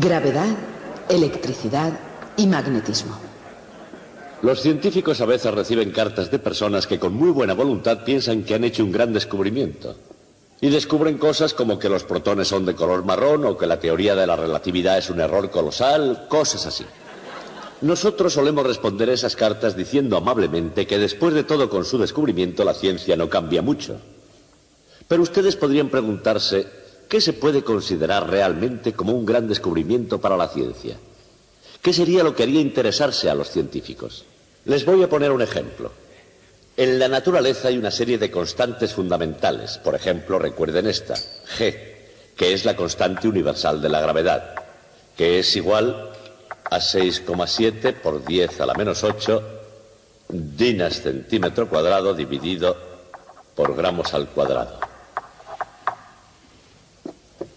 Gravedad, electricidad y magnetismo. Los científicos a veces reciben cartas de personas que con muy buena voluntad piensan que han hecho un gran descubrimiento. Y descubren cosas como que los protones son de color marrón o que la teoría de la relatividad es un error colosal, cosas así. Nosotros solemos responder a esas cartas diciendo amablemente que después de todo con su descubrimiento la ciencia no cambia mucho. Pero ustedes podrían preguntarse, ¿qué se puede considerar realmente como un gran descubrimiento para la ciencia? ¿Qué sería lo que haría interesarse a los científicos? Les voy a poner un ejemplo. En la naturaleza hay una serie de constantes fundamentales. Por ejemplo, recuerden esta, G, que es la constante universal de la gravedad, que es igual a 6,7 por 10 a la menos 8 dinas centímetro cuadrado dividido por gramos al cuadrado.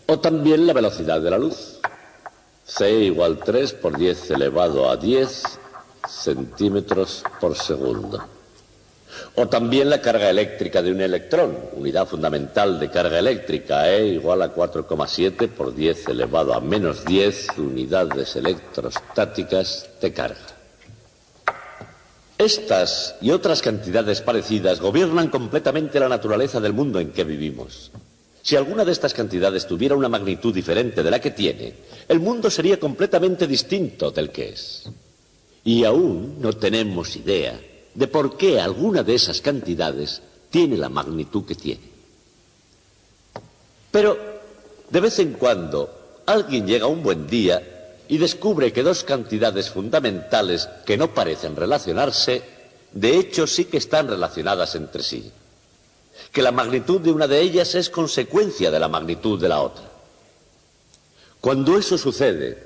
O también la velocidad de la luz. C igual 3 por 10 elevado a 10 centímetros por segundo. O también la carga eléctrica de un electrón, unidad fundamental de carga eléctrica, E igual a 4,7 por 10 elevado a menos 10 unidades electrostáticas de carga. Estas y otras cantidades parecidas gobiernan completamente la naturaleza del mundo en que vivimos. Si alguna de estas cantidades tuviera una magnitud diferente de la que tiene, el mundo sería completamente distinto del que es. Y aún no tenemos idea de por qué alguna de esas cantidades tiene la magnitud que tiene. Pero, de vez en cuando, alguien llega un buen día y descubre que dos cantidades fundamentales que no parecen relacionarse, de hecho sí que están relacionadas entre sí. Que la magnitud de una de ellas es consecuencia de la magnitud de la otra. Cuando eso sucede,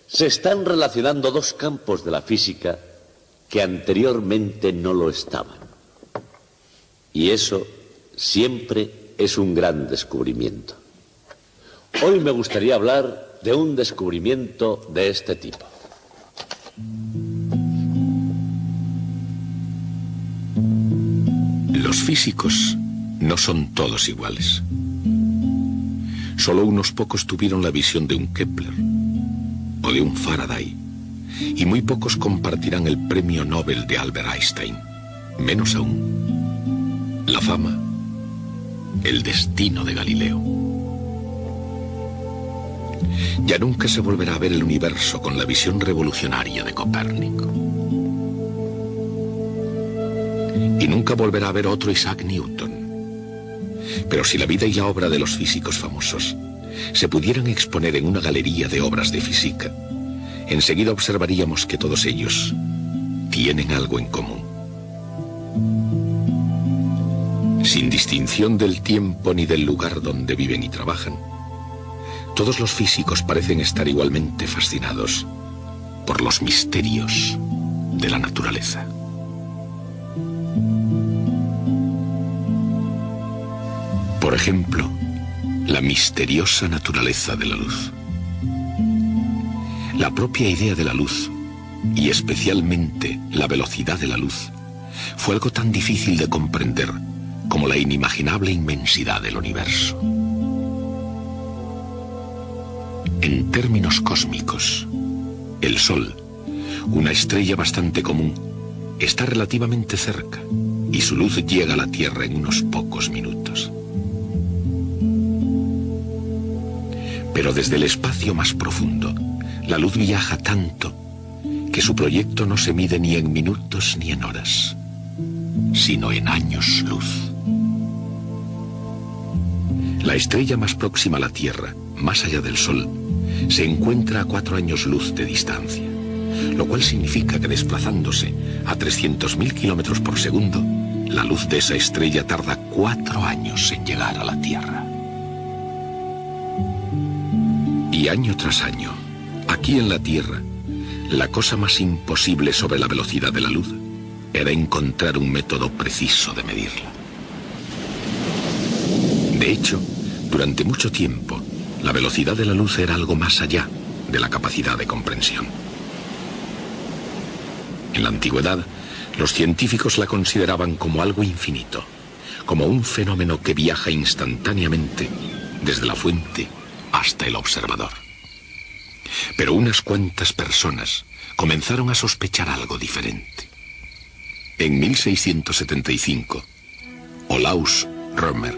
se están relacionando dos campos de la física que anteriormente no lo estaban. Y eso siempre es un gran descubrimiento. Hoy me gustaría hablar de un descubrimiento de este tipo. Los físicos no son todos iguales. Solo unos pocos tuvieron la visión de un Kepler o de un Faraday, y muy pocos compartirán el premio Nobel de Albert Einstein, menos aún la fama, el destino de Galileo. Ya nunca se volverá a ver el universo con la visión revolucionaria de Copérnico. Y nunca volverá a ver otro Isaac Newton. Pero si la vida y la obra de los físicos famosos se pudieran exponer en una galería de obras de física, enseguida observaríamos que todos ellos tienen algo en común. Sin distinción del tiempo ni del lugar donde viven y trabajan, todos los físicos parecen estar igualmente fascinados por los misterios de la naturaleza. Por ejemplo, la misteriosa naturaleza de la luz. La propia idea de la luz, y especialmente la velocidad de la luz, fue algo tan difícil de comprender como la inimaginable inmensidad del universo. En términos cósmicos, el Sol, una estrella bastante común, está relativamente cerca y su luz llega a la Tierra en unos pocos minutos. Pero desde el espacio más profundo, la luz viaja tanto que su proyecto no se mide ni en minutos ni en horas, sino en años luz. La estrella más próxima a la Tierra, más allá del Sol, se encuentra a 4 años luz de distancia, lo cual significa que desplazándose a 300.000 kilómetros por segundo, la luz de esa estrella tarda 4 años en llegar a la Tierra. Y año tras año, aquí en la Tierra, la cosa más imposible sobre la velocidad de la luz era encontrar un método preciso de medirla. De hecho, durante mucho tiempo, la velocidad de la luz era algo más allá de la capacidad de comprensión. En la antigüedad, los científicos la consideraban como algo infinito, como un fenómeno que viaja instantáneamente desde la fuente hasta el observador. Pero unas cuantas personas comenzaron a sospechar algo diferente. En 1675, Olaus Rømer,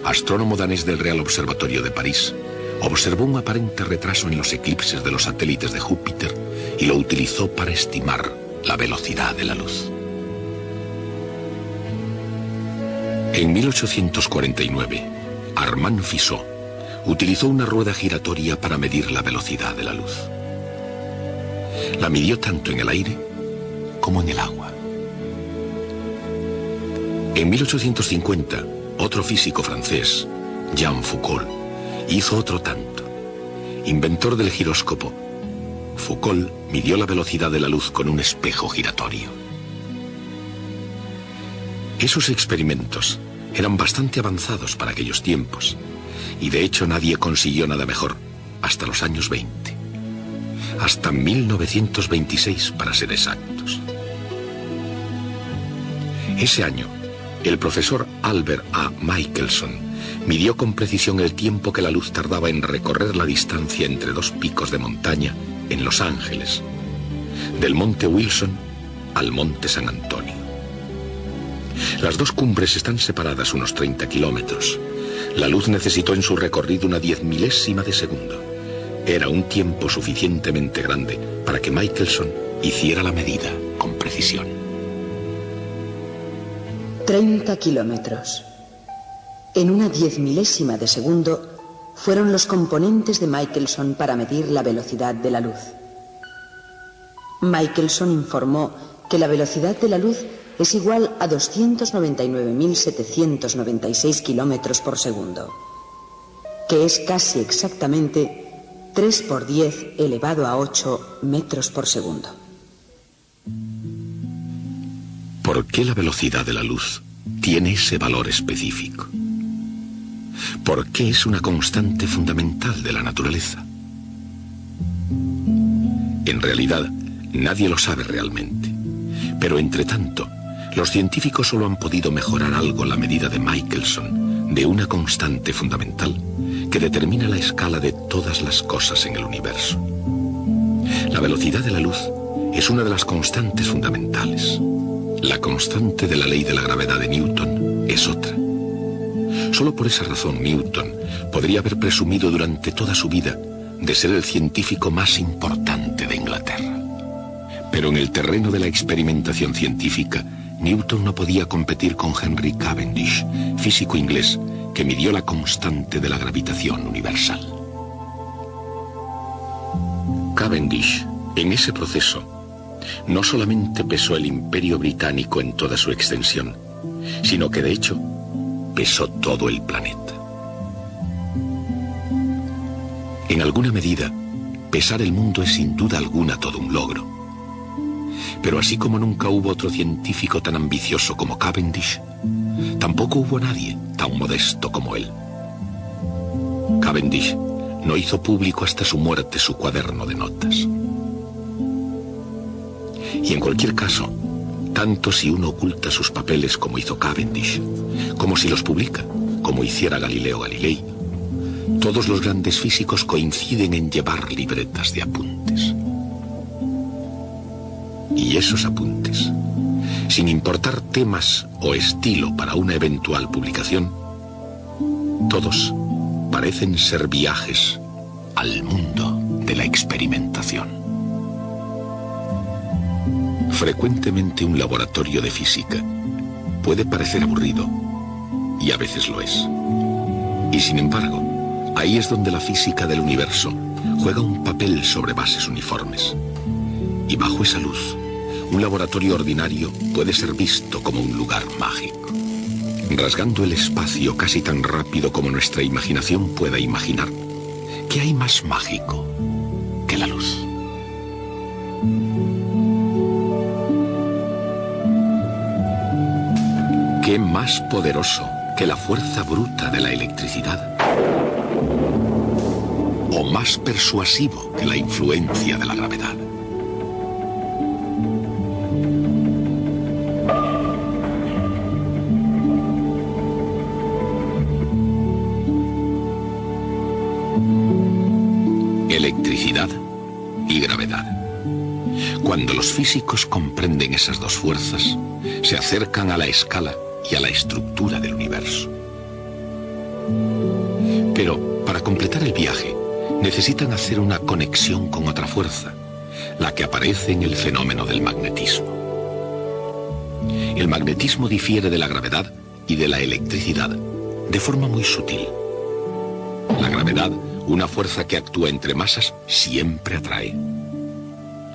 astrónomo danés del Real Observatorio de París, observó un aparente retraso en los eclipses de los satélites de Júpiter y lo utilizó para estimar la velocidad de la luz. En 1849, Armand Fizeau utilizó una rueda giratoria para medir la velocidad de la luz. La midió tanto en el aire como en el agua. En 1850, otro físico francés, Jean Foucault, hizo otro tanto. Inventor del giróscopo, Foucault midió la velocidad de la luz con un espejo giratorio. Esos experimentos eran bastante avanzados para aquellos tiempos, y de hecho nadie consiguió nada mejor hasta los años 20. Hasta 1926, para ser exactos. Ese año, el profesor Albert A. Michelson midió con precisión el tiempo que la luz tardaba en recorrer la distancia entre dos picos de montaña en Los Ángeles, del Monte Wilson al Monte San Antonio. Las dos cumbres están separadas unos 30 kilómetros. La luz necesitó en su recorrido una 10.000ª de segundo. Era un tiempo suficientemente grande para que Michelson hiciera la medida con precisión. 30 kilómetros. En una 10.000ª de segundo fueron los componentes de Michelson para medir la velocidad de la luz. Michelson informó que la velocidad de la luz es igual a 299.796 kilómetros por segundo, que es casi exactamente 3 por 10 elevado a 8 metros por segundo. ¿Por qué la velocidad de la luz tiene ese valor específico? ¿Por qué es una constante fundamental de la naturaleza? En realidad, nadie lo sabe realmente. Pero entre tanto, los científicos solo han podido mejorar algo la medida de Michelson de una constante fundamental que determina la escala de todas las cosas en el universo. La velocidad de la luz es una de las constantes fundamentales. La constante de la ley de la gravedad de Newton es otra. Solo por esa razón Newton podría haber presumido durante toda su vida de ser el científico más importante de Inglaterra. Pero en el terreno de la experimentación científica, Newton no podía competir con Henry Cavendish, físico inglés, que midió la constante de la gravitación universal. Cavendish, en ese proceso, no solamente pesó el Imperio Británico en toda su extensión, sino que de hecho pesó todo el planeta. En alguna medida, pesar el mundo es sin duda alguna todo un logro. Pero así como nunca hubo otro científico tan ambicioso como Cavendish, tampoco hubo nadie tan modesto como él. Cavendish no hizo público hasta su muerte su cuaderno de notas. Y en cualquier caso, tanto si uno oculta sus papeles como hizo Cavendish, como si los publica, como hiciera Galileo Galilei, todos los grandes físicos coinciden en llevar libretas de apuntes. Y esos apuntes, sin importar temas o estilo para una eventual publicación, todos parecen ser viajes al mundo de la experimentación. Frecuentemente un laboratorio de física puede parecer aburrido, y a veces lo es. Y sin embargo, ahí es donde la física del universo juega un papel sobre bases uniformes. Y bajo esa luz, un laboratorio ordinario puede ser visto como un lugar mágico, rasgando el espacio casi tan rápido como nuestra imaginación pueda imaginar. ¿Qué hay más mágico que la luz? ¿Qué más poderoso que la fuerza bruta de la electricidad? ¿O más persuasivo que la influencia de la gravedad? Electricidad y gravedad. Cuando los físicos comprenden esas dos fuerzas, se acercan a la escala y a la estructura del universo. Pero para completar el viaje, necesitan hacer una conexión con otra fuerza, la que aparece en el fenómeno del magnetismo. El magnetismo difiere de la gravedad y de la electricidad de forma muy sutil. La gravedad, una fuerza que actúa entre masas, siempre atrae.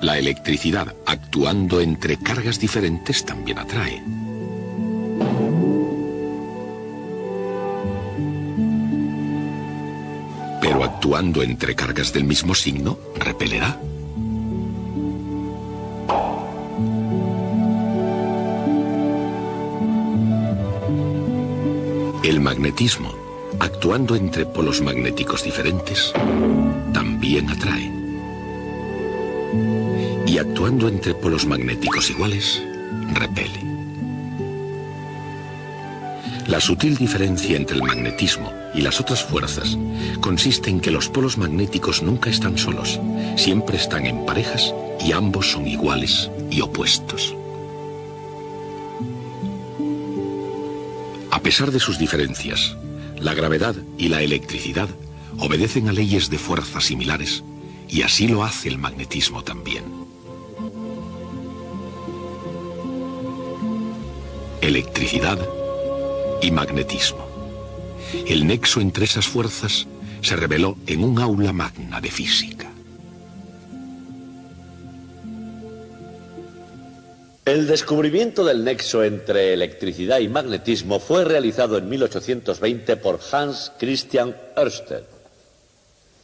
La electricidad, actuando entre cargas diferentes, también atrae. Pero actuando entre cargas del mismo signo, repelerá. El magnetismo, actuando entre polos magnéticos diferentes, también atrae. Y actuando entre polos magnéticos iguales, repele. La sutil diferencia entre el magnetismo y las otras fuerzas consiste en que los polos magnéticos nunca están solos, siempre están en parejas y ambos son iguales y opuestos. A pesar de sus diferencias, la gravedad y la electricidad obedecen a leyes de fuerza similares y así lo hace el magnetismo también. Electricidad y magnetismo. El nexo entre esas fuerzas se reveló en un aula magna de física. El descubrimiento del nexo entre electricidad y magnetismo fue realizado en 1820 por Hans Christian Ørsted.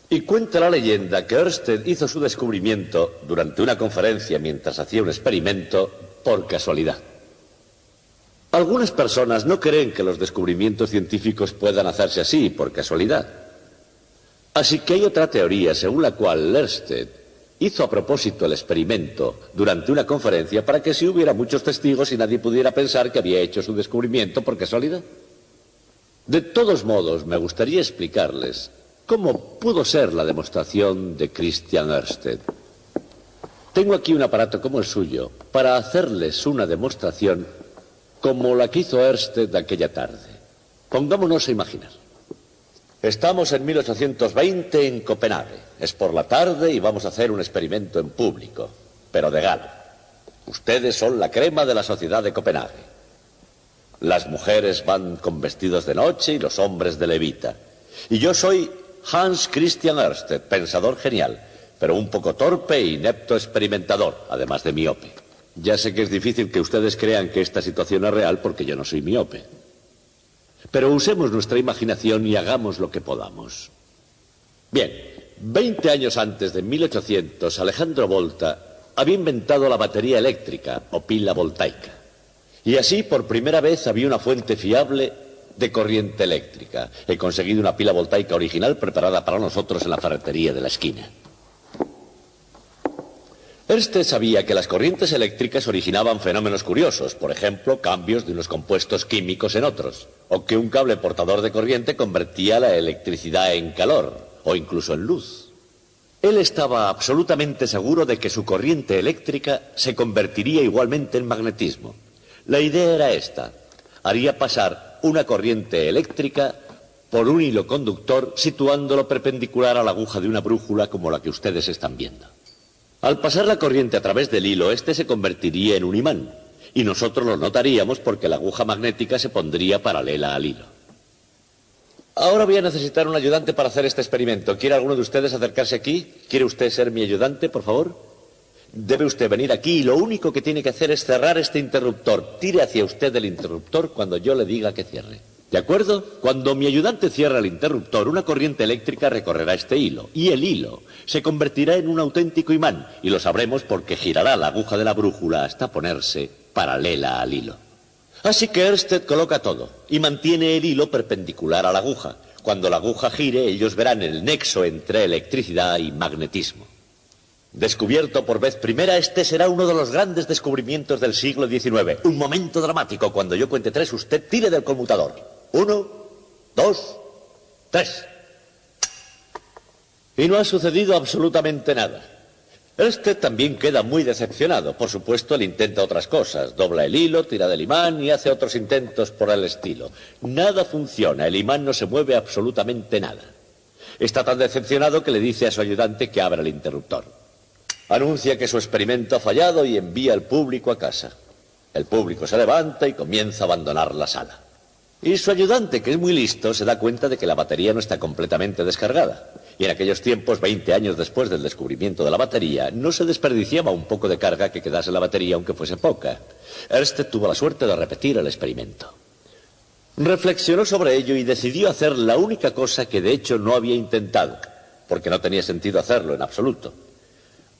Y cuenta la leyenda que Ørsted hizo su descubrimiento durante una conferencia mientras hacía un experimento por casualidad. Algunas personas no creen que los descubrimientos científicos puedan hacerse así, por casualidad. Así que hay otra teoría según la cual Ørsted hizo a propósito el experimento durante una conferencia para que si hubiera muchos testigos y nadie pudiera pensar que había hecho su descubrimiento por casualidad. De todos modos, me gustaría explicarles cómo pudo ser la demostración de Christian Ørsted. Tengo aquí un aparato como el suyo para hacerles una demostración como la que hizo Ørsted aquella tarde. Pongámonos a imaginar. Estamos en 1820 en Copenhague. Es por la tarde y vamos a hacer un experimento en público, pero de gala. Ustedes son la crema de la sociedad de Copenhague. Las mujeres van con vestidos de noche y los hombres de levita. Y yo soy Hans Christian Ørsted, pensador genial, pero un poco torpe e inepto experimentador, además de miope. Ya sé que es difícil que ustedes crean que esta situación es real porque yo no soy miope. Pero usemos nuestra imaginación y hagamos lo que podamos. Bien, 20 años antes de 1800, Alejandro Volta había inventado la batería eléctrica o pila voltaica. Y así, por primera vez, había una fuente fiable de corriente eléctrica. He conseguido una pila voltaica original preparada para nosotros en la ferretería de la esquina. Ørsted sabía que las corrientes eléctricas originaban fenómenos curiosos, por ejemplo, cambios de unos compuestos químicos en otros, o que un cable portador de corriente convertía la electricidad en calor, o incluso en luz. Él estaba absolutamente seguro de que su corriente eléctrica se convertiría igualmente en magnetismo. La idea era esta: haría pasar una corriente eléctrica por un hilo conductor situándolo perpendicular a la aguja de una brújula como la que ustedes están viendo. Al pasar la corriente a través del hilo, este se convertiría en un imán, y nosotros lo notaríamos porque la aguja magnética se pondría paralela al hilo. Ahora voy a necesitar un ayudante para hacer este experimento. ¿Quiere alguno de ustedes acercarse aquí? ¿Quiere usted ser mi ayudante, por favor? Debe usted venir aquí y lo único que tiene que hacer es cerrar este interruptor. Tire hacia usted el interruptor cuando yo le diga que cierre. ¿De acuerdo? Cuando mi ayudante cierra el interruptor, una corriente eléctrica recorrerá este hilo, y el hilo se convertirá en un auténtico imán, y lo sabremos porque girará la aguja de la brújula hasta ponerse paralela al hilo. Así que Ørsted coloca todo, y mantiene el hilo perpendicular a la aguja. Cuando la aguja gire, ellos verán el nexo entre electricidad y magnetismo. Descubierto por vez primera, este será uno de los grandes descubrimientos del siglo XIX. Un momento dramático. Cuando yo cuente 3, usted tire del conmutador. 1, 2, 3. Y no ha sucedido absolutamente nada. Ørsted también queda muy decepcionado. Por supuesto, él intenta otras cosas. Dobla el hilo, tira del imán y hace otros intentos por el estilo. Nada funciona, el imán no se mueve absolutamente nada. Está tan decepcionado que le dice a su ayudante que abra el interruptor. Anuncia que su experimento ha fallado y envía al público a casa. El público se levanta y comienza a abandonar la sala. Y su ayudante, que es muy listo, se da cuenta de que la batería no está completamente descargada. Y en aquellos tiempos, 20 años después del descubrimiento de la batería, no se desperdiciaba un poco de carga que quedase en la batería, aunque fuese poca. Ørsted tuvo la suerte de repetir el experimento. Reflexionó sobre ello y decidió hacer la única cosa que de hecho no había intentado, porque no tenía sentido hacerlo en absoluto.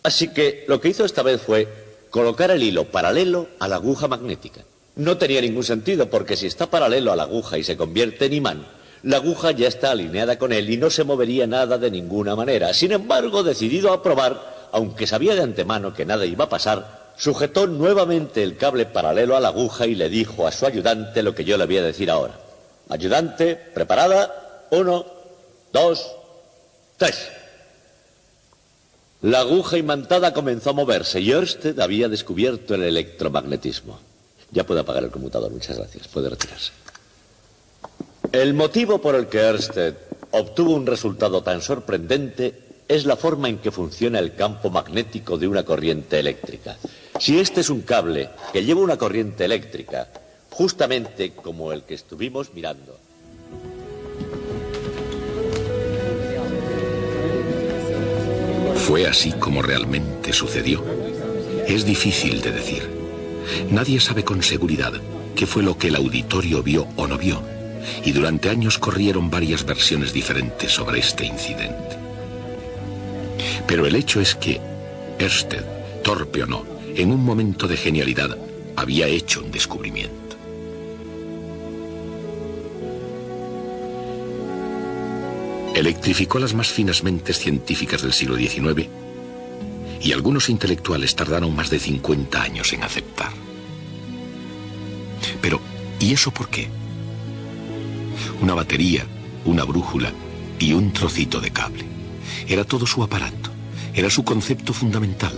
Así que lo que hizo esta vez fue colocar el hilo paralelo a la aguja magnética. No tenía ningún sentido, porque si está paralelo a la aguja y se convierte en imán, la aguja ya está alineada con él y no se movería nada de ninguna manera. Sin embargo, decidido a probar, aunque sabía de antemano que nada iba a pasar, sujetó nuevamente el cable paralelo a la aguja y le dijo a su ayudante lo que yo le voy a decir ahora. Ayudante, preparada, 1, 2, 3. La aguja imantada comenzó a moverse y Ørsted había descubierto el electromagnetismo. Ya puede apagar el conmutador, muchas gracias, puede retirarse. El motivo por el que Ørsted obtuvo un resultado tan sorprendente es la forma en que funciona el campo magnético de una corriente eléctrica. Si este es un cable que lleva una corriente eléctrica, justamente como el que estuvimos mirando. Fue así como realmente sucedió. Es difícil de decir. Nadie sabe con seguridad qué fue lo que el auditorio vio o no vio, y durante años corrieron varias versiones diferentes sobre este incidente. Pero el hecho es que Ørsted, torpe o no, en un momento de genialidad, había hecho un descubrimiento. Electrificó las más finas mentes científicas del siglo XIX, y algunos intelectuales tardaron más de 50 años en aceptar. Pero, ¿y eso por qué? Una batería, una brújula y un trocito de cable. Era todo su aparato, era su concepto fundamental,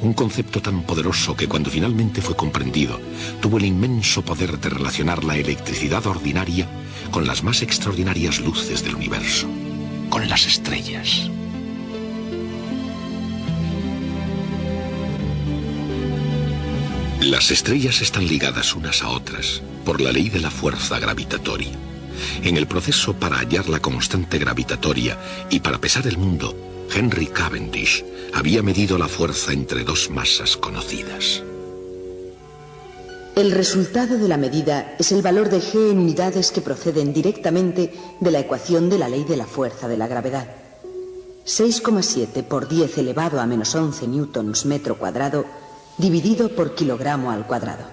un concepto tan poderoso que cuando finalmente fue comprendido, tuvo el inmenso poder de relacionar la electricidad ordinaria con las más extraordinarias luces del universo, con las estrellas. Las estrellas están ligadas unas a otras por la ley de la fuerza gravitatoria. En el proceso para hallar la constante gravitatoria y para pesar el mundo, Henry Cavendish había medido la fuerza entre dos masas conocidas. El resultado de la medida es el valor de G en unidades que proceden directamente de la ecuación de la ley de la fuerza de la gravedad. 6,7 por 10 elevado a menos 11 newtons metro cuadrado dividido por kilogramo al cuadrado.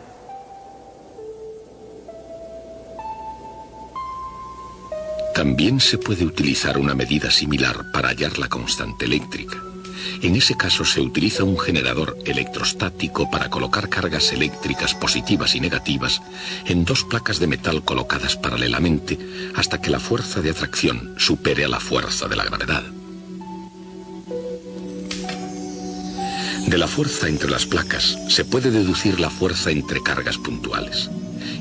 También se puede utilizar una medida similar para hallar la constante eléctrica. En ese caso se utiliza un generador electrostático para colocar cargas eléctricas positivas y negativas en dos placas de metal colocadas paralelamente hasta que la fuerza de atracción supere a la fuerza de la gravedad. De la fuerza entre las placas se puede deducir la fuerza entre cargas puntuales.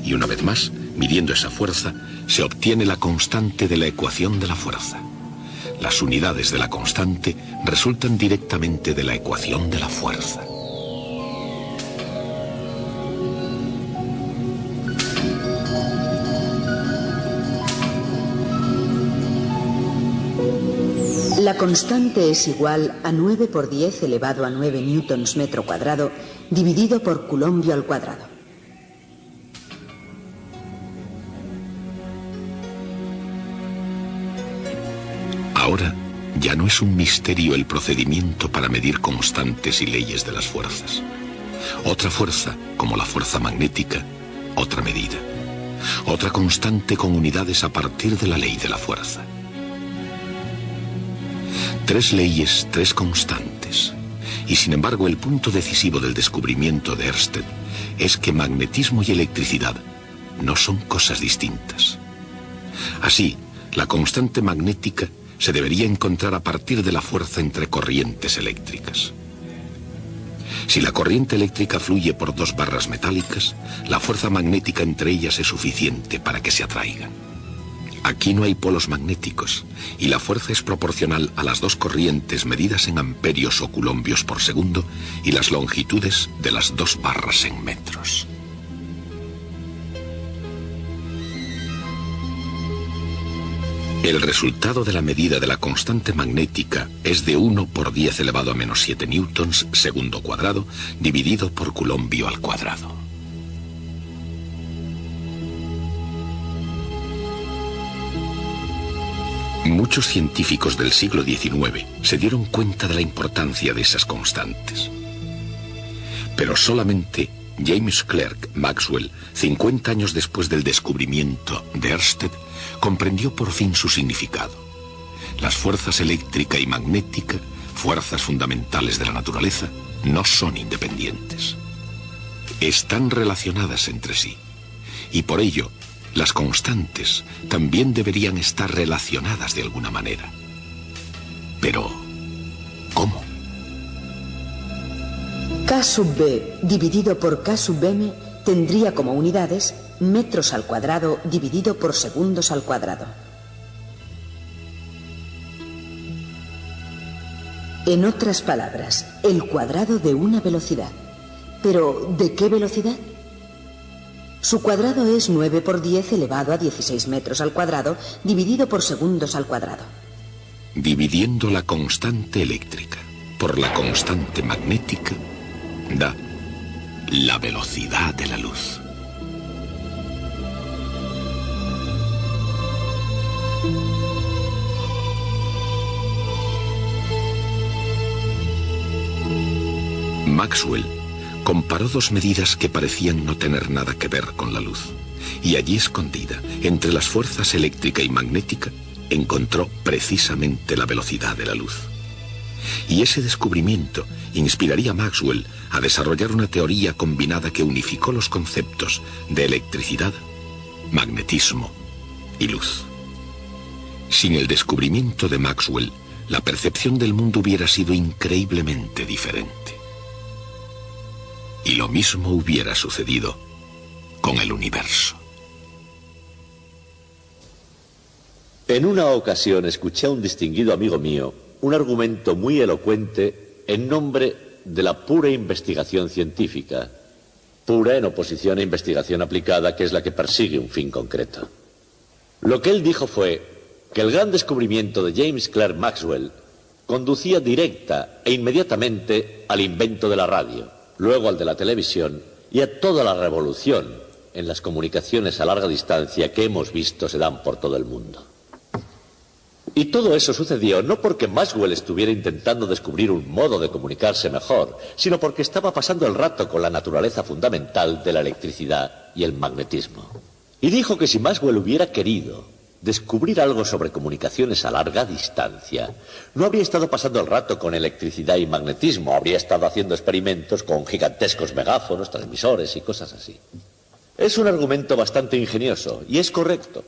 Y una vez más, midiendo esa fuerza, se obtiene la constante de la ecuación de la fuerza. Las unidades de la constante resultan directamente de la ecuación de la fuerza. La constante es igual a 9 por 10 elevado a 9 newtons metro cuadrado dividido por coulombio al cuadrado. Ahora ya no es un misterio el procedimiento para medir constantes y leyes de las fuerzas. Otra fuerza, como la fuerza magnética, otra medida. Otra constante con unidades a partir de la ley de la fuerza. Tres leyes, tres constantes. Y sin embargo, el punto decisivo del descubrimiento de Ørsted es que magnetismo y electricidad no son cosas distintas. Así, la constante magnética se debería encontrar a partir de la fuerza entre corrientes eléctricas. Si la corriente eléctrica fluye por dos barras metálicas, la fuerza magnética entre ellas es suficiente para que se atraigan. Aquí no hay polos magnéticos y la fuerza es proporcional a las dos corrientes medidas en amperios o coulombios por segundo y las longitudes de las dos barras en metros. El resultado de la medida de la constante magnética es de 1 por 10 elevado a menos 7 newtons segundo cuadrado dividido por coulombio al cuadrado. Muchos científicos del siglo XIX se dieron cuenta de la importancia de esas constantes. Pero solamente James Clerk Maxwell, 50 años después del descubrimiento de Ørsted, comprendió por fin su significado. Las fuerzas eléctrica y magnética, fuerzas fundamentales de la naturaleza, no son independientes. Están relacionadas entre sí. Y por ello, las constantes también deberían estar relacionadas de alguna manera. Pero, ¿cómo? K sub B dividido por K sub M tendría como unidades metros al cuadrado dividido por segundos al cuadrado. En otras palabras, el cuadrado de una velocidad. ¿Pero de qué velocidad? Su cuadrado es 9 por 10 elevado a 16 metros al cuadrado dividido por segundos al cuadrado. Dividiendo la constante eléctrica por la constante magnética da la velocidad de la luz. Maxwell comparó dos medidas que parecían no tener nada que ver con la luz, y allí escondida, entre las fuerzas eléctrica y magnética, encontró precisamente la velocidad de la luz. Y ese descubrimiento inspiraría a Maxwell a desarrollar una teoría combinada que unificó los conceptos de electricidad, magnetismo y luz. Sin el descubrimiento de Maxwell, la percepción del mundo hubiera sido increíblemente diferente. Y lo mismo hubiera sucedido con el universo. En una ocasión escuché a un distinguido amigo mío un argumento muy elocuente en nombre de la pura investigación científica, pura en oposición a investigación aplicada, que es la que persigue un fin concreto. Lo que él dijo fue que el gran descubrimiento de James Clerk Maxwell conducía directa e inmediatamente al invento de la radio, luego al de la televisión y a toda la revolución en las comunicaciones a larga distancia que hemos visto se dan por todo el mundo. Y todo eso sucedió no porque Maxwell estuviera intentando descubrir un modo de comunicarse mejor, sino porque estaba pasando el rato con la naturaleza fundamental de la electricidad y el magnetismo. Y dijo que si Maxwell hubiera querido descubrir algo sobre comunicaciones a larga distancia, no habría estado pasando el rato con electricidad y magnetismo, habría estado haciendo experimentos con gigantescos megáfonos, transmisores y cosas así. Es un argumento bastante ingenioso y es correcto.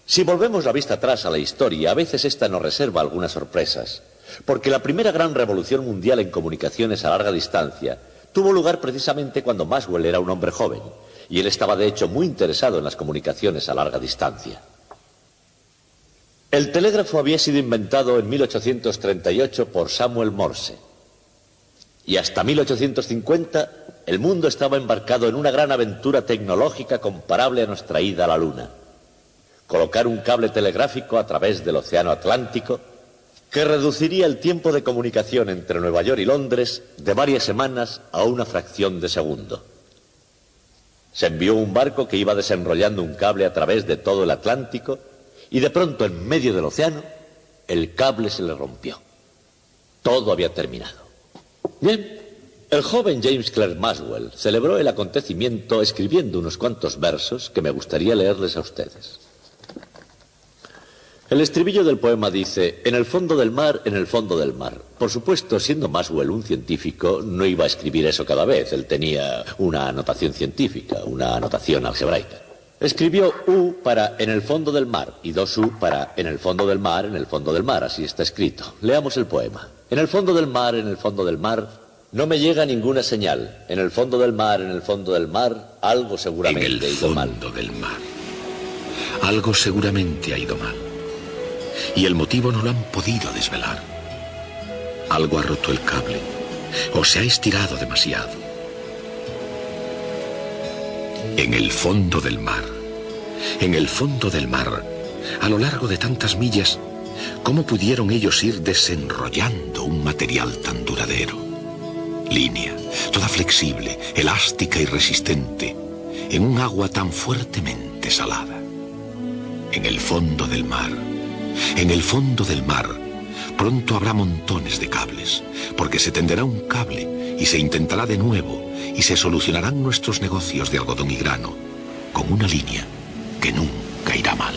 Si volvemos la vista atrás a la historia, a veces esta nos reserva algunas sorpresas, porque la primera gran revolución mundial en comunicaciones a larga distancia tuvo lugar precisamente cuando Maxwell era un hombre joven, y él estaba de hecho muy interesado en las comunicaciones a larga distancia. El telégrafo había sido inventado en 1838 por Samuel Morse, y hasta 1850 el mundo estaba embarcado en una gran aventura tecnológica comparable a nuestra ida a la Luna. Colocar un cable telegráfico a través del Océano Atlántico que reduciría el tiempo de comunicación entre Nueva York y Londres de varias semanas a una fracción de segundo. Se envió un barco que iba desenrollando un cable a través de todo el Atlántico y de pronto en medio del océano el cable se le rompió. Todo había terminado. Bien, el joven James Clerk Maxwell celebró el acontecimiento escribiendo unos cuantos versos que me gustaría leerles a ustedes. El estribillo del poema dice: en el fondo del mar, en el fondo del mar. Por supuesto, siendo Maxwell un científico, no iba a escribir eso cada vez. Él tenía una anotación científica, una anotación algebraica. Escribió U para en el fondo del mar y dos U para en el fondo del mar, en el fondo del mar. Así está escrito. Leamos el poema. En el fondo del mar, No me llega ninguna señal. En el fondo del mar, algo seguramente ha ido mal. En el fondo del mar. Algo seguramente ha ido mal. Y el motivo no lo han podido desvelar. Algo ha roto el cable, o se ha estirado demasiado. En el fondo del mar. En el fondo del mar, a lo largo de tantas millas, ¿cómo pudieron ellos ir desenrollando un material tan duradero? Línea, toda flexible, elástica y resistente, en un agua tan fuertemente salada. En el fondo del mar, en el fondo del mar, pronto habrá montones de cables, porque se tenderá un cable y se intentará de nuevo y se solucionarán nuestros negocios de algodón y grano con una línea que nunca irá mal.